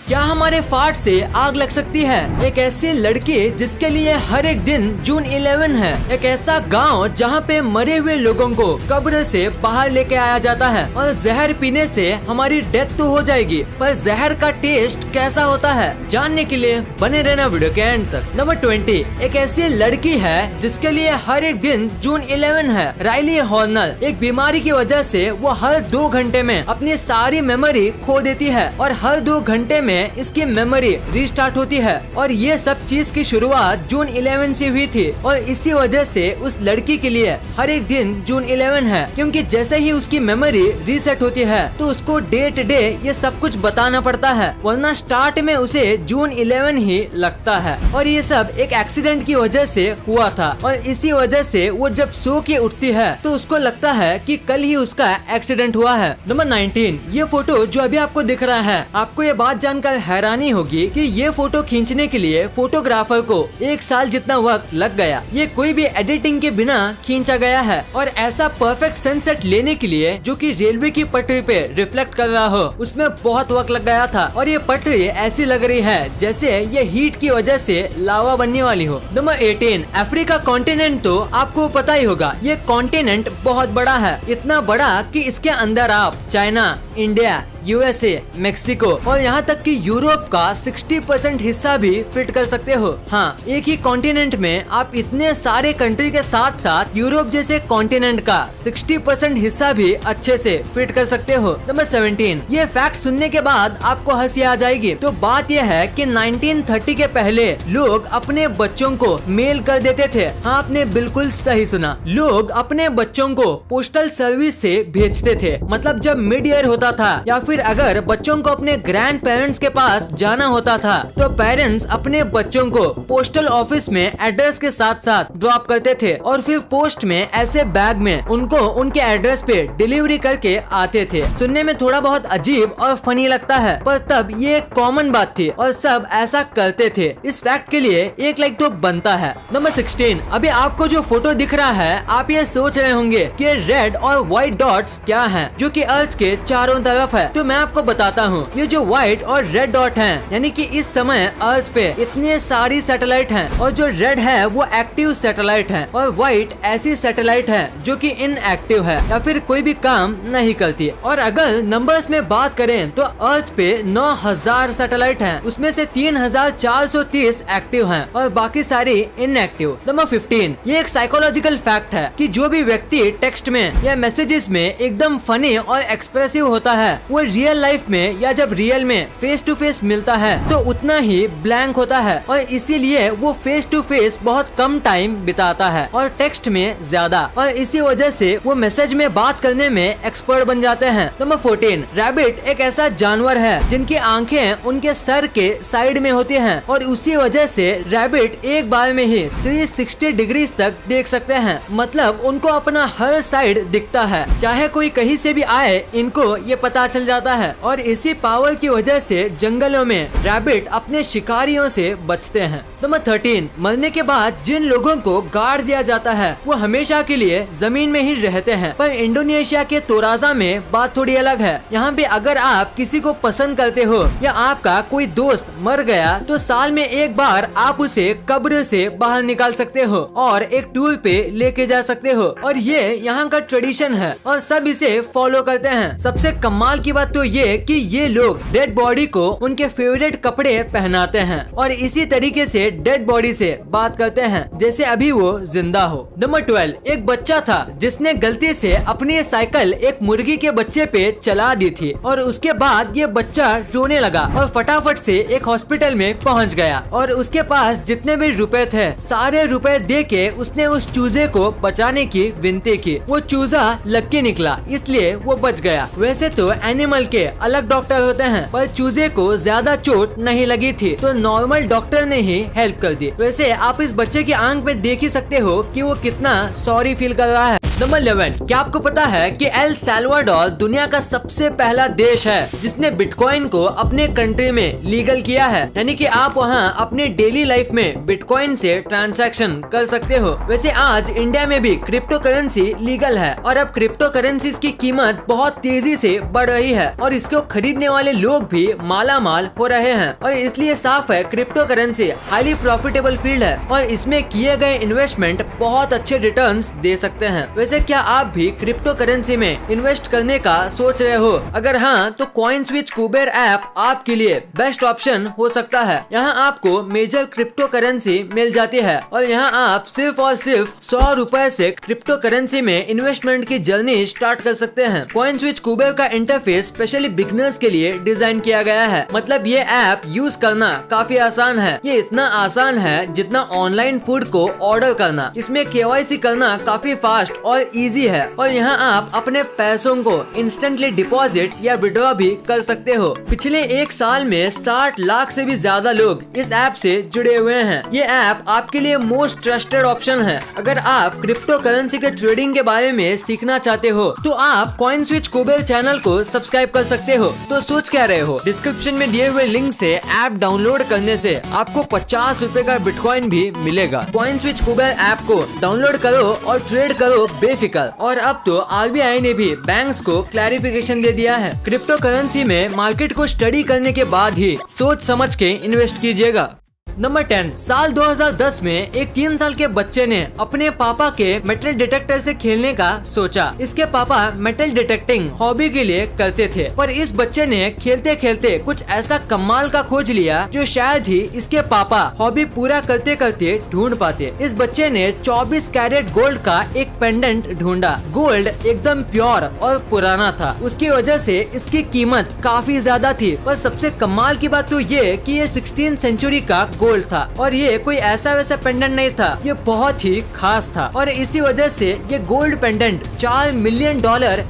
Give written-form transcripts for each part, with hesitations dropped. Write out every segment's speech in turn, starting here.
क्या हमारे फार्ट से आग लग सकती है? एक ऐसी लड़की जिसके लिए हर एक दिन जून 11 है। एक ऐसा गांव जहां पे मरे हुए लोगों को कब्र से बाहर लेके आया जाता है और जहर पीने से हमारी डेथ तो हो जाएगी, पर जहर का टेस्ट कैसा होता है जानने के लिए बने रहना वीडियो के एंड तक। नंबर 20, एक ऐसी लड़की है जिसके लिए हर एक दिन जून 11 है। Riley Horner. एक बीमारी की वजह से वो हर 2 घंटे में अपनी सारी मेमोरी खो देती है और हर 2 घंटे में इसकी मेमोरी रीस्टार्ट होती है। और ये सब चीज की शुरुआत जून 11 से हुई थी और इसी वजह से उस लड़की के लिए हर एक दिन जून 11 है, क्योंकि जैसे ही उसकी मेमोरी रीसेट होती है तो उसको डे टू डे ये सब कुछ बताना पड़ता है, वरना स्टार्ट में उसे जून 11 ही लगता है। और ये सब एक एक्सीडेंट की वजह से हुआ था और इसी वजह से वो जब सो के उठती है तो उसको लगता है कि कल ही उसका एक्सीडेंट हुआ है। नंबर 19, ये फोटो जो अभी आपको दिख रहा है, आपको ये बात जानकर हैरानी होगी कि ये फोटो खींचने के लिए फोटोग्राफर को 1 साल जितना वक्त लग गया। ये कोई भी एडिटिंग के बिना खींचा गया है और ऐसा परफेक्ट सनसेट लेने के लिए जो कि रेलवे की पटरी पे रिफ्लेक्ट कर रहा हो, उसमें बहुत वक्त लग गया था। और ये पटरी ऐसी लग रही है जैसे ये हीट की वजह से लावा बनने वाली हो। नंबर 18, अफ्रीका कॉन्टिनेंट तो आपको पता ही होगा। ये कॉन्टिनेंट बहुत बड़ा है, इतना बड़ा कि इसके अंदर आप चाइना, इंडिया, यूएसए, मेक्सिको और यहाँ तक कि यूरोप का 60% हिस्सा भी फिट कर सकते हो। हाँ, एक ही कॉन्टिनेंट में आप इतने सारे कंट्री के साथ साथ यूरोप जैसे कॉन्टिनेंट का 60% हिस्सा भी अच्छे से फिट कर सकते हो। नंबर 17, ये फैक्ट सुनने के बाद आपको हंसी आ जाएगी। तो बात यह है कि 1930 के पहले लोग अपने बच्चों को मेल कर देते थे। हाँ, आपने बिल्कुल सही सुना, लोग अपने बच्चों को पोस्टल सर्विस से भेजते थे। मतलब जब मिड ईयर होता था या फिर अगर बच्चों को अपने ग्रैंड पेरेंट्स के पास जाना होता था तो पेरेंट्स अपने बच्चों को पोस्टल ऑफिस में एड्रेस के साथ साथ ड्रॉप करते थे और फिर पोस्ट में ऐसे बैग में उनको उनके एड्रेस पे डिलीवरी करके आते थे। सुनने में थोड़ा बहुत अजीब और फनी लगता है, पर तब ये एक कॉमन बात थी और सब ऐसा करते थे। इस फैक्ट के लिए 1 लाइक तो बनता है। नंबर 16, अभी आपको जो फोटो दिख रहा है, आप ये सोच रहे होंगे कि रेड और व्हाइट डॉट्स क्या हैं, जो कि अर्थ के चारों तरफ है। तो मैं आपको बताता हूँ, ये जो व्हाइट और रेड डॉट हैं, यानी कि इस समय अर्थ पे इतने सारी सैटेलाइट हैं और जो रेड है वो एक्टिव सैटेलाइट है और व्हाइट ऐसी सैटेलाइट है जो कि इनएक्टिव है या फिर कोई भी काम नहीं करती। और अगर नंबर्स में बात करें तो अर्थ पे 9000 सैटेलाइट हैं, उसमें से 3430 एक्टिव हैं और बाकी सारी इनएक्टिव। नंबर 15, ये एक साइकोलॉजिकल फैक्ट है कि जो भी व्यक्ति टेक्स्ट में या मैसेजेस में एकदम फनी और एक्सप्रेसिव होता है, वो रियल लाइफ में या जब रियल में फेस टू फेस मिलता है तो उतना ही ब्लैंक होता है और इसीलिए वो फेस टू फेस बहुत कम टाइम बिताता है और टेक्स्ट में ज्यादा, और इसी वजह से वो मैसेज में बात करने में एक्सपर्ट बन जाते हैं। नंबर 14, रैबिट एक ऐसा जानवर है जिनकी आंखें उनके सर के साइड में होती हैं और उसी वजह से रैबिट एक बार में ही 360 डिग्री तक देख सकते हैं। मतलब उनको अपना हर साइड दिखता है, चाहे कोई कहीं से भी आए इनको ये पता चल जाता है। और इसी पावर की वजह से जंगलों में रैबिट अपने शिकारियों से बचते हैं। नंबर 13, मरने के बाद जिन लोगों को गाड़ दिया जाता है वो हमेशा के लिए जमीन में ही रहते हैं। पर इंडोनेशिया के तोराजा में बात थोड़ी अलग है। यहाँ पे अगर आप किसी को पसंद करते हो या आपका कोई दोस्त मर गया तो साल में एक बार आप उसे कब्र से बाहर निकाल सकते हो और एक टूर पे लेके जा सकते हो। और ये यहाँ का ट्रेडिशन है और सब इसे फॉलो करते हैं। सबसे कमाल की बात तो ये कि ये लोग डेड बॉडी को उनके फेवरेट कपड़े पहनाते हैं और इसी तरीके से डेड बॉडी से बात करते हैं जैसे अभी वो जिंदा हो। नंबर 12, एक बच्चा था जिसने गलती से अपनी साइकिल एक मुर्गी के बच्चे पे चला दी थी और उसके बाद ये बच्चा रोने लगा और फटाफट से एक हॉस्पिटल में पहुंच गया और उसके पास जितने भी रुपए थे सारे रुपए दे के उसने उस चूजे को बचाने की विनती की। वो चूजा लक्की निकला इसलिए वो बच गया। वैसे तो एनिमल के अलग डॉक्टर होते हैं पर चूजे को ज्यादा चोट नहीं लगी थी तो नॉर्मल डॉक्टर ने ही हेल्प कर दी। वैसे आप इस बच्चे की आंख में देख ही सकते हो कि वो कितना सॉरी फील कर रहा है। नंबर 11, क्या आपको पता है कि एल साल्वाडोर दुनिया का सबसे पहला देश है जिसने बिटकॉइन को अपने कंट्री में लीगल किया है, यानी कि आप वहां अपने डेली लाइफ में बिटकॉइन से ट्रांजैक्शन कर सकते हो। वैसे आज इंडिया में भी क्रिप्टो करेंसी लीगल है और अब क्रिप्टो करेंसीज की कीमत बहुत तेजी से बढ़ रही है और इसको खरीदने वाले लोग भी माला माल हो रहे हैं और इसलिए साफ है crypto currency highly profitable field है और इसमें किए गए इन्वेस्टमेंट बहुत अच्छे रिटर्न्स दे सकते हैं। वैसे क्या आप भी क्रिप्टो करेंसी में इन्वेस्ट करने का सोच रहे हो? अगर हाँ तो कॉइन्सविच कुबेर ऐप आपके लिए बेस्ट ऑप्शन हो सकता है। यहाँ आपको मेजर क्रिप्टो करेंसी मिल जाती है और यहाँ आप सिर्फ और सिर्फ 100 रुपए से क्रिप्टो करेंसी में इन्वेस्टमेंट की जर्नी स्टार्ट कर सकते हैं। कॉइन्सविच कुबेर का इंटरफेस स्पेशली बिगनर्स के लिए डिजाइन किया गया है। मतलब ये ऐप यूज करना काफी आसान है। ये इतना आसान है जितना ऑनलाइन फूड को ऑर्डर करना। इसमें KYC करना काफी फास्ट और इजी है और यहाँ आप अपने पैसों को इंस्टेंटली डिपॉजिट या विड्रॉ भी कर सकते हो। पिछले एक साल में 60 लाख से भी ज्यादा लोग इस ऐप से जुड़े हुए हैं। ये ऐप आपके लिए मोस्ट ट्रस्टेड ऑप्शन है। अगर आप क्रिप्टो करेंसी के ट्रेडिंग के बारे में सीखना चाहते हो तो आप कॉइन्सविच कुबेर चैनल को सब्सक्राइब कर सकते हो। तो सोच क्या रहे हो? डिस्क्रिप्शन में दिए हुए लिंक से ऐप डाउनलोड करने से आपको 50 रुपए का बिटकॉइन भी मिलेगा। कॉइन्सविच कुबेर ऐप को डाउनलोड करो और ट्रेड करो बेफिक्र। और अब तो RBI ने भी बैंक्स को क्लैरिफिकेशन दे दिया है। क्रिप्टो करेंसी में मार्केट को स्टडी करने के बाद ही सोच समझ के इन्वेस्ट कीजिएगा। नंबर 10, साल 2010 में एक 3 साल के बच्चे ने अपने पापा के मेटल डिटेक्टर से खेलने का सोचा। इसके पापा मेटल डिटेक्टिंग हॉबी के लिए करते थे, पर इस बच्चे ने खेलते खेलते कुछ ऐसा कमाल का खोज लिया जो शायद ही इसके पापा हॉबी पूरा करते करते ढूंढ पाते। इस बच्चे ने 24 कैरेट गोल्ड का एक पेंडेंट ढूंढा। गोल्ड एकदम प्योर और पुराना था, उसकी वजह से इसकी कीमत काफी ज्यादा थी। पर सबसे कमाल की बात तो ये कि ये 16th सेंचुरी का गोल्ड था और ये कोई ऐसा वैसा पेंडेंट नहीं था, ये बहुत ही खास था और इसी वजह से ये गोल्ड पेंडेंट $4 मिलियन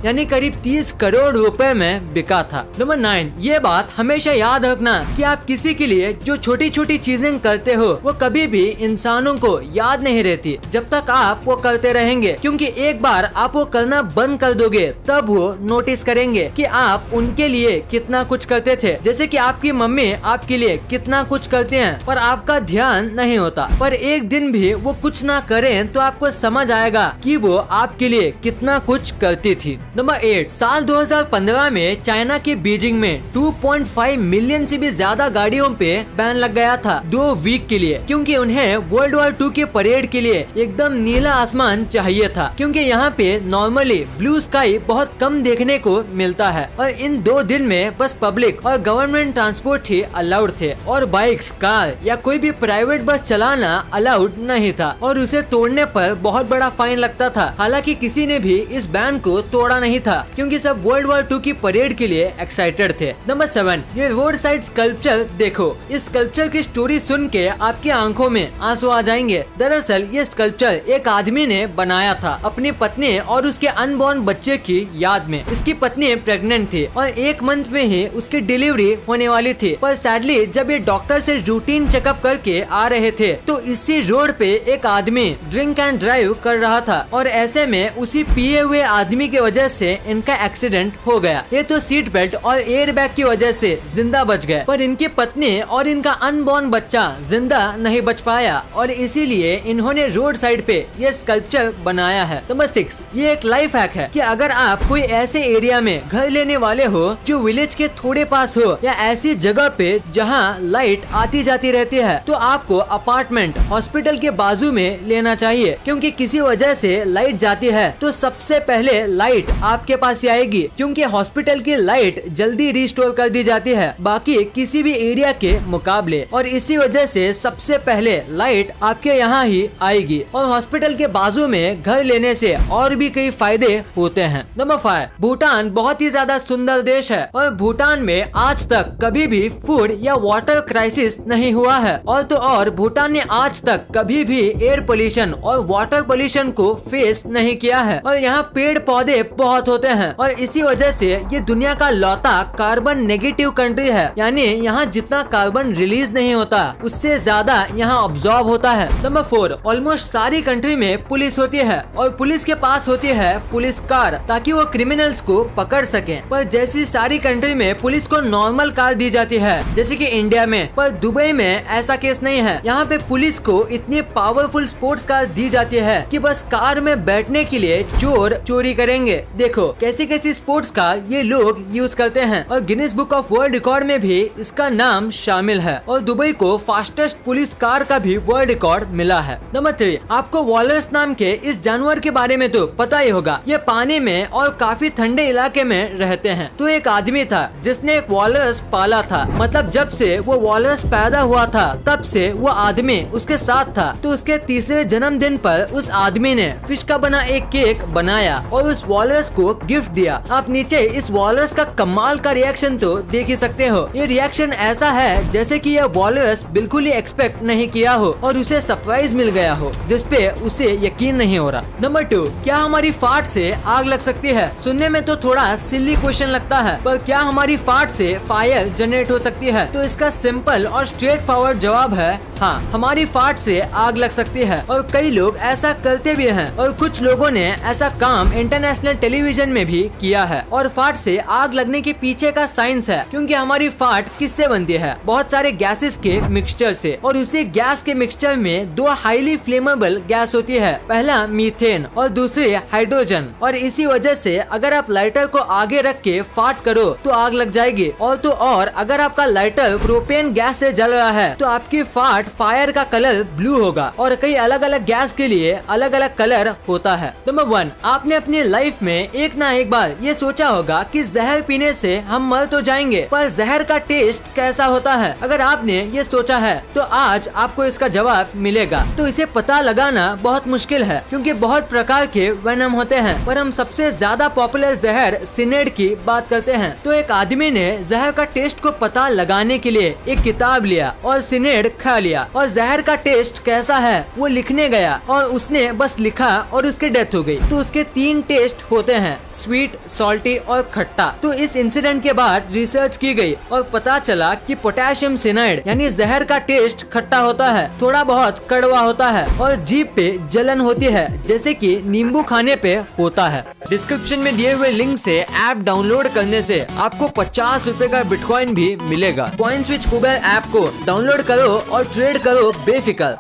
यानी करीब 30 करोड़ रुपए में बिका था। नंबर 9, ये बात हमेशा याद रखना कि आप किसी के लिए जो छोटी छोटी चीजें करते हो वो कभी भी इंसानों को याद नहीं रहती जब तक आप वो करते रहेंगे, क्योंकि एक बार आप वो करना बंद कर दोगे तब वो नोटिस करेंगे कि आप उनके लिए कितना कुछ करते थे। जैसे कि आपकी मम्मी आपके लिए कितना कुछ करते हैं पर आपका ध्यान नहीं होता, पर एक दिन भी वो कुछ ना करें तो आपको समझ आएगा कि वो आपके लिए कितना कुछ करती थी। नंबर 8, साल 2015 में चाइना के बीजिंग में 2.5 मिलियन से भी ज्यादा गाड़ियों पे बैन लग गया था 2 वीक के लिए, क्योंकि उन्हें वर्ल्ड वॉर 2 के परेड के लिए एकदम नीला आसमान चाहिए था, क्योंकि यहाँ पे नॉर्मली ब्लू स्काई बहुत कम देखने को मिलता है और इन 2 दिन में बस पब्लिक और गवर्नमेंट ट्रांसपोर्ट ही अलाउड थे और बाइक्स, कार या कोई भी प्राइवेट बस चलाना अलाउड नहीं था और उसे तोड़ने पर बहुत बड़ा फाइन लगता था। हालांकि किसी ने भी इस बैन को तोड़ा नहीं था क्योंकि सब वर्ल्ड वॉर 2 की परेड के लिए एक्साइटेड थे। नंबर 7, ये रोड साइड स्कल्पचर देखो। इस स्कल्पचर की स्टोरी सुन के आपकी आंखों में आंसू आ जाएंगे। दरअसल ये स्कल्पचर एक आदमी ने बनाया था अपनी पत्नी और उसके अनबॉर्न बच्चे की याद में। इसकी पत्नी प्रेग्नेंट थी और 1 मंथ में ही उसकी डिलीवरी होने वाली थी, पर सैडली जब ये डॉक्टर से रूटीन चेकअप करके आ रहे थे तो इसी रोड पे एक आदमी ड्रिंक एंड ड्राइव कर रहा था और ऐसे में उसी पिए हुए आदमी की वजह से इनका एक्सीडेंट हो गया। ये तो सीट बेल्ट और एयर बैग की वजह से जिंदा बच गए, पर इनकी पत्नी और इनका अनबॉर्न बच्चा जिंदा नहीं बच पाया और इसीलिए इन्होंने रोड साइड पे ये स्कल्पचर बनाया है। नंबर 6, ये एक लाइफ हैक है कि अगर आप कोई ऐसे एरिया में घर लेने वाले हो जो विलेज के थोड़े पास हो या ऐसी जगह पे जहाँ लाइट आती जाती रहती है तो आपको अपार्टमेंट हॉस्पिटल के बाजू में लेना चाहिए, क्योंकि किसी वजह से लाइट जाती है तो सबसे पहले लाइट आपके पास ही आएगी, क्योंकि हॉस्पिटल की लाइट जल्दी रिस्टोर कर दी जाती है बाकी किसी भी एरिया के मुकाबले, और इसी वजह से सबसे पहले लाइट आपके यहाँ ही आएगी। और हॉस्पिटल के बाजू में घर लेने से और भी कई फायदे होते हैं। नंबर 5, भूटान बहुत ही ज्यादा सुंदर देश है और भूटान में आज तक कभी भी फूड या वाटर क्राइसिस नहीं हुआ है और तो और भूटान ने आज तक कभी भी एयर पोल्यूशन और वाटर पोल्यूशन को फेस नहीं किया है और यहाँ पेड़ पौधे बहुत होते हैं और इसी वजह से ये दुनिया का लौता कार्बन नेगेटिव कंट्री है, यानी यहाँ जितना कार्बन रिलीज नहीं होता उससे ज्यादा यहाँ ऑब्जॉर्ब होता है। नंबर 4, ऑलमोस्ट सारी कंट्री में पुलिस होती है और पुलिस के पास होती है पुलिस कार ताकि वो क्रिमिनल्स को पकड़ सके। पर जैसी सारी कंट्री में पुलिस को नॉर्मल कार दी जाती है जैसे कि इंडिया में, पर दुबई में ऐसा केस नहीं है। यहाँ पे पुलिस को इतनी पावरफुल स्पोर्ट्स कार दी जाती है कि बस कार में बैठने के लिए चोर चोरी करेंगे। देखो कैसी कैसी स्पोर्ट्स कार ये लोग यूज करते हैं और Guinness book of world record में भी इसका नाम शामिल है और दुबई को फास्टेस्ट पुलिस कार का भी वर्ल्ड रिकॉर्ड मिला है। नंबर 3, आपको वॉलरस नाम के इस जानवर के बारे में तो पता ही होगा। ये पानी में और काफी ठंडे इलाके में रहते हैं। तो एक आदमी था जिसने एक वॉलरस पाला था, मतलब जब से वो वॉलरस पैदा हुआ था तब से वो आदमी उसके साथ था। तो उसके तीसरे जन्मदिन पर उस आदमी ने फिश का बना एक केक बनाया और उस वॉलरस को गिफ्ट दिया। आप नीचे इस वॉलरस का कमाल का रिएक्शन तो देख ही सकते हो। ये रिएक्शन ऐसा है जैसे कि यह वॉलरस बिल्कुल ही एक्सपेक्ट नहीं किया हो और उसे सरप्राइज मिल गया हो जिसपे उसे यकीन नहीं हो रहा। नंबर 2, क्या हमारी फाट से आग लग सकती है? सुनने में तो थोड़ा सिली क्वेश्चन लगता है, पर क्या हमारी फाट से फायर जनरेट हो सकती है? तो इसका सिंपल और स्ट्रेट फॉरवर्ड जवाब है हाँ, हमारी फाट से आग लग सकती है और कई लोग ऐसा करते भी हैं और कुछ लोगों ने ऐसा काम इंटरनेशनल टेलीविजन में भी किया है। और फाट से आग लगने के पीछे का साइंस है, क्योंकि हमारी फाट किससे बनती है? बहुत सारे गैसेस के मिक्सचर से, और उसी गैस के मिक्सचर में 2 हाईली फ्लेमेबल गैस होती है, पहला मीथेन और दूसरी हाइड्रोजन। और इसी वजह से अगर आप लाइटर को आगे रख के फाट करो तो आग लग जाएगी। और तो और अगर आपका लाइटर प्रोपेन गैस से जल रहा है तो आपकी फाट फायर का कलर ब्लू होगा और कई अलग अलग गैस के लिए अलग अलग कलर होता है। नंबर 1, आपने अपनी लाइफ में एक ना एक बार ये सोचा होगा कि जहर पीने से हम मर तो जाएंगे, पर जहर का टेस्ट कैसा होता है? अगर आपने ये सोचा है तो आज आपको इसका जवाब मिलेगा। तो इसे पता लगाना बहुत मुश्किल है क्योंकि बहुत प्रकार के वेनम होते हैं, पर हम सबसे ज्यादा पॉपुलर जहर सिनेड की बात करते हैं। तो एक आदमी ने जहर का टेस्ट को पता लगाने के लिए एक किताब लिया और सिनेड खा लिया और जहर का टेस्ट कैसा है वो लिखने गया और उसने बस लिखा और उसकी डेथ हो गई। तो उसके 3 टेस्ट होते हैं, स्वीट, सॉल्टी और खट्टा। तो इस इंसिडेंट के बाद रिसर्च की गई और पता चला कि पोटेशियम सिनाइड यानी जहर का टेस्ट खट्टा होता है, थोड़ा बहुत कड़वा होता है और जीभ पे जलन होती है जैसे कि नींबू खाने पे होता है। डिस्क्रिप्शन में दिए हुए लिंक से ऐप डाउनलोड करने से आपको 50 रुपए का बिटकॉइन भी मिलेगा। कॉइनस्विच कुबेर ऐप को डाउनलोड करो और ट्रेड करो बेफिक्र।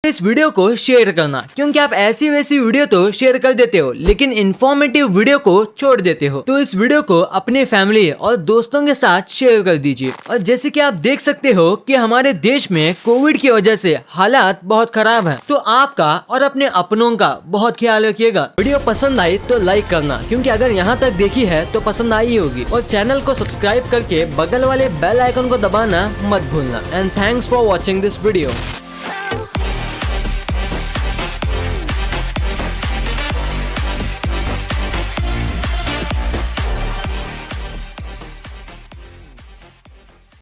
इस वीडियो को शेयर करना, क्योंकि आप ऐसी वैसी वीडियो तो शेयर कर देते हो लेकिन इन्फॉर्मेटिव वीडियो को छोड़ देते हो। तो इस वीडियो को अपने फैमिली और दोस्तों के साथ शेयर कर दीजिए। और जैसे कि आप देख सकते हो कि हमारे देश में कोविड की वजह से हालात बहुत खराब है, तो आपका और अपने अपनों का बहुत ख्याल रखिएगा। वीडियो पसंद आई तो लाइक करना, क्योंकि अगर यहाँ तक देखी है तो पसंद आई होगी। और चैनल को सब्सक्राइब करके बगल वाले बेल आइकन को दबाना मत भूलना। And thanks for watching this video.